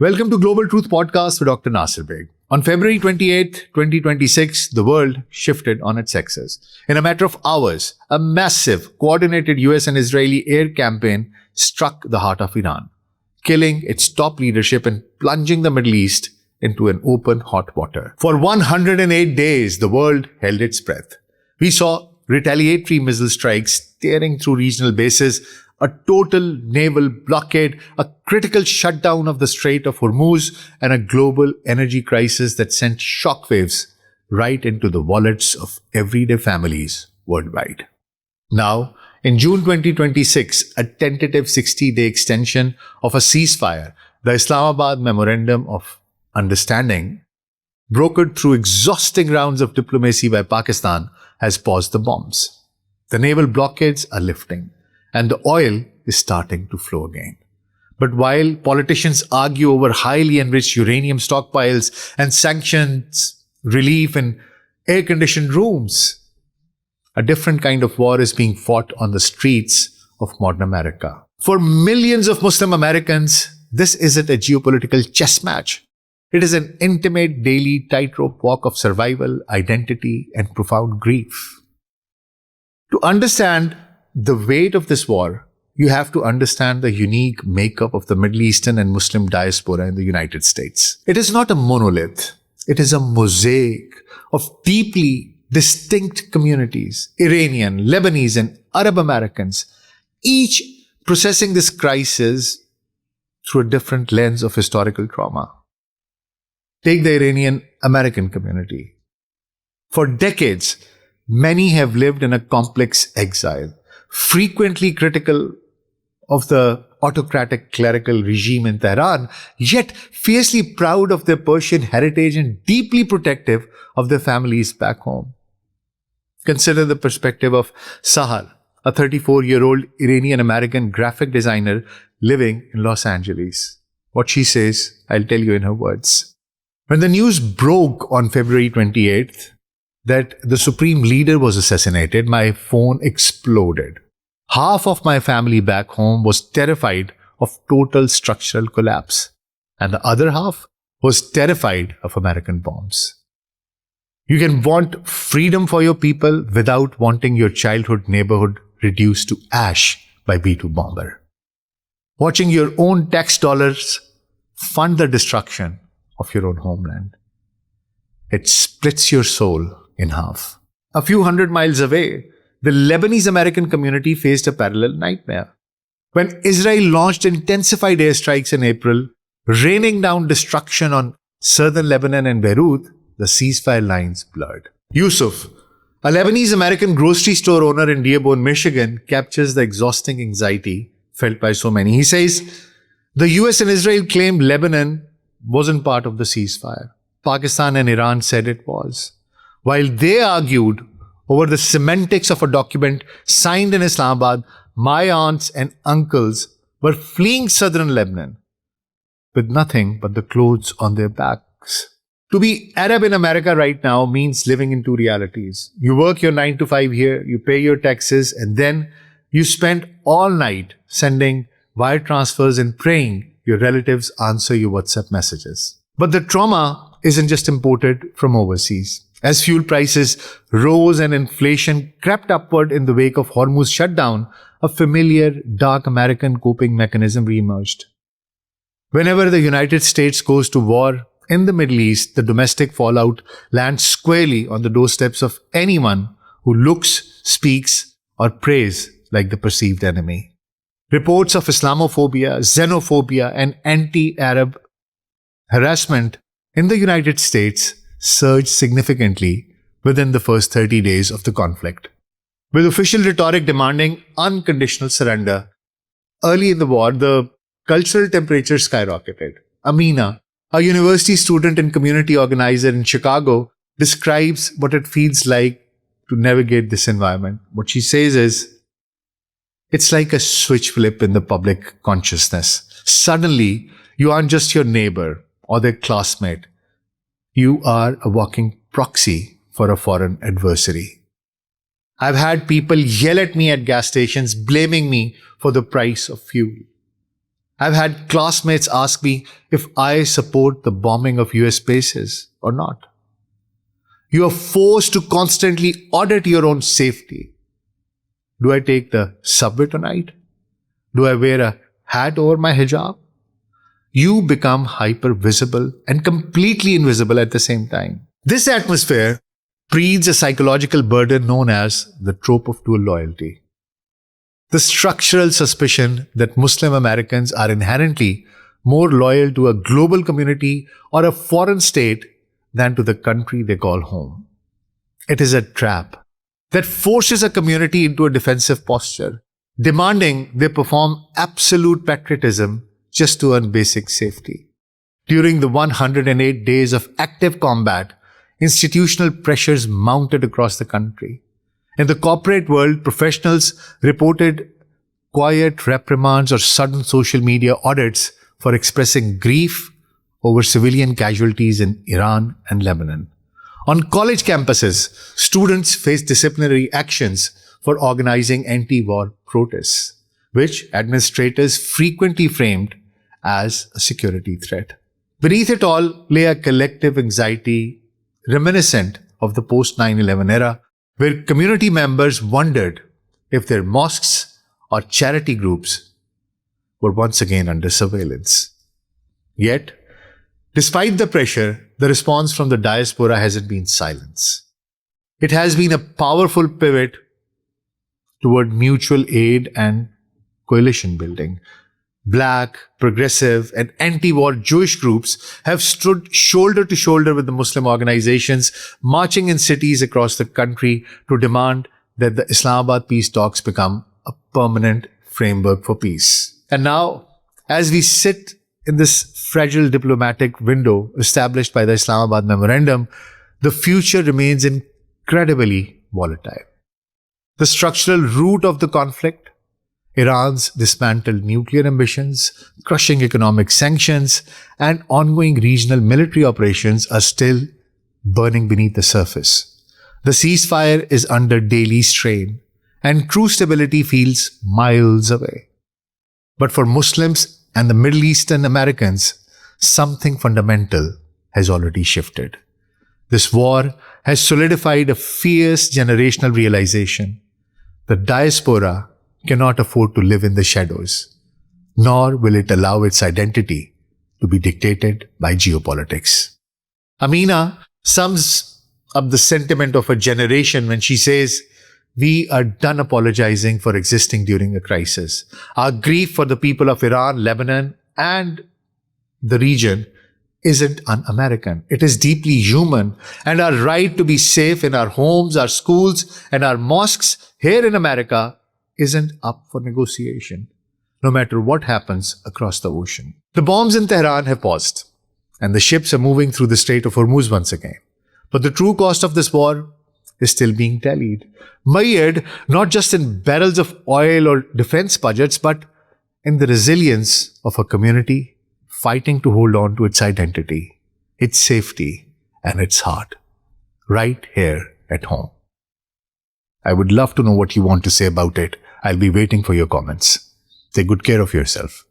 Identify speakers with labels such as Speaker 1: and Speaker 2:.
Speaker 1: Welcome to Global Truth Podcast with Dr. Nasir Baig. On February 28, 2026, the world shifted on its axis. In a matter of hours, a massive, coordinated US and Israeli air campaign struck the heart of Iran, killing its top leadership and plunging the Middle East into an open hot water. For 108 days, the world held its breath. We saw retaliatory missile strikes tearing through regional bases, a total naval blockade, a critical shutdown of the Strait of Hormuz, and a global energy crisis that sent shockwaves right into the wallets of everyday families worldwide. Now, in June 2026, a tentative 60-day extension of a ceasefire, the Islamabad Memorandum of Understanding, brokered through exhausting rounds of diplomacy by Pakistan, has paused the bombs. The naval blockades are lifting, and the oil is starting to flow again. But while politicians argue over highly enriched uranium stockpiles and sanctions relief in air-conditioned rooms, a different kind of war is being fought on the streets of modern America. For millions of Muslim Americans, this isn't a geopolitical chess match. It is an intimate daily tightrope walk of survival, identity, and profound grief. To understand the weight of this war, you have to understand the unique makeup of the Middle Eastern and Muslim diaspora in the United States. It is not a monolith. It is a mosaic of deeply distinct communities, Iranian, Lebanese, and Arab Americans, each processing this crisis through a different lens of historical trauma. Take the Iranian American community. For decades, many have lived in a complex exile, frequently critical of the autocratic clerical regime in Tehran, yet fiercely proud of their Persian heritage and deeply protective of their families back home. Consider the perspective of Sahar, a 34-year-old Iranian American graphic designer living in Los Angeles. What she says, I'll tell you in her words. When the news broke on February 28th that the supreme leader was assassinated, my phone exploded. Half of my family back home was terrified of total structural collapse, and the other half was terrified of American bombs. You can want freedom for your people without wanting your childhood neighborhood reduced to ash by B-2 bomber. Watching your own tax dollars fund the destruction of your own homeland. It splits your soul in half. A few hundred miles away, the Lebanese American community faced a parallel nightmare. When Israel launched intensified airstrikes in April, raining down destruction on southern Lebanon and Beirut, the ceasefire lines blurred. Yusuf, a Lebanese American grocery store owner in Dearborn, Michigan, captures the exhausting anxiety felt by so many. He says, the US and Israel claimed Lebanon wasn't part of the ceasefire. Pakistan and Iran said it was. While they argued over the semantics of a document signed in Islamabad, my aunts and uncles were fleeing southern Lebanon with nothing but the clothes on their backs. To be Arab in America right now means living in two realities. You work your 9 to 5 here, you pay your taxes, and then you spend all night sending wire transfers and praying your relatives answer your WhatsApp messages. But the trauma isn't just imported from overseas. As fuel prices rose and inflation crept upward in the wake of Hormuz shutdown, a familiar dark American coping mechanism reemerged. Whenever the United States goes to war in the Middle East, the domestic fallout lands squarely on the doorsteps of anyone who looks, speaks, or prays like the perceived enemy. Reports of Islamophobia, xenophobia, and anti-Arab harassment in the United States surged significantly within the first 30 days of the conflict, with official rhetoric demanding unconditional surrender. Early in the war, the cultural temperature skyrocketed. Amina, a university student and community organizer in Chicago, describes what it feels like to navigate this environment. What she says is, it's like a switch flip in the public consciousness. Suddenly, you aren't just your neighbor or their classmate. You are a walking proxy for a foreign adversary. I've had people yell at me at gas stations, blaming me for the price of fuel. I've had classmates ask me if I support the bombing of US bases or not. You are forced to constantly audit your own safety. Do I take the subway tonight? Do I wear a hat over my hijab? You become hyper visible and completely invisible at the same time. This atmosphere breeds a psychological burden known as the trope of dual loyalty. The structural suspicion that Muslim Americans are inherently more loyal to a global community or a foreign state than to the country they call home. It is a trap that forces a community into a defensive posture, demanding they perform absolute patriotism just to earn basic safety. During the 108 days of active combat, institutional pressures mounted across the country. In the corporate world, professionals reported quiet reprimands or sudden social media audits for expressing grief over civilian casualties in Iran and Lebanon. On college campuses, students faced disciplinary actions for organizing anti-war protests, which administrators frequently framed as a security threat. Beneath it all lay a collective anxiety reminiscent of the post-9/11 era, where community members wondered if their mosques or charity groups were once again under surveillance. Yet, despite the pressure, the response from the diaspora hasn't been silence. It has been a powerful pivot toward mutual aid and coalition building. Black, progressive, and anti-war Jewish groups have stood shoulder to shoulder with the Muslim organizations, marching in cities across the country to demand that the Islamabad peace talks become a permanent framework for peace. And now, as we sit in this fragile diplomatic window established by the Islamabad Memorandum, the future remains incredibly volatile. The structural root of the conflict, Iran's dismantled nuclear ambitions, crushing economic sanctions, and ongoing regional military operations are still burning beneath the surface. The ceasefire is under daily strain, and true stability feels miles away. But for Muslims and the Middle Eastern Americans, something fundamental has already shifted. This war has solidified a fierce generational realization. The diaspora cannot afford to live in the shadows, nor will it allow its identity to be dictated by geopolitics. Amina sums up the sentiment of a generation when she says, "We are done apologizing for existing during a crisis. Our grief for the people of Iran, Lebanon, and the region isn't un-American. It is deeply human, and our right to be safe in our homes, our schools, and our mosques here in America isn't up for negotiation, no matter what happens across the ocean." The bombs in Tehran have paused, and the ships are moving through the Strait of Hormuz once again. But the true cost of this war is still being tallied, mired not just in barrels of oil or defense budgets, but in the resilience of a community fighting to hold on to its identity, its safety, and its heart, right here at home. I would love to know what you want to say about it. I'll be waiting for your comments. Take good care of yourself.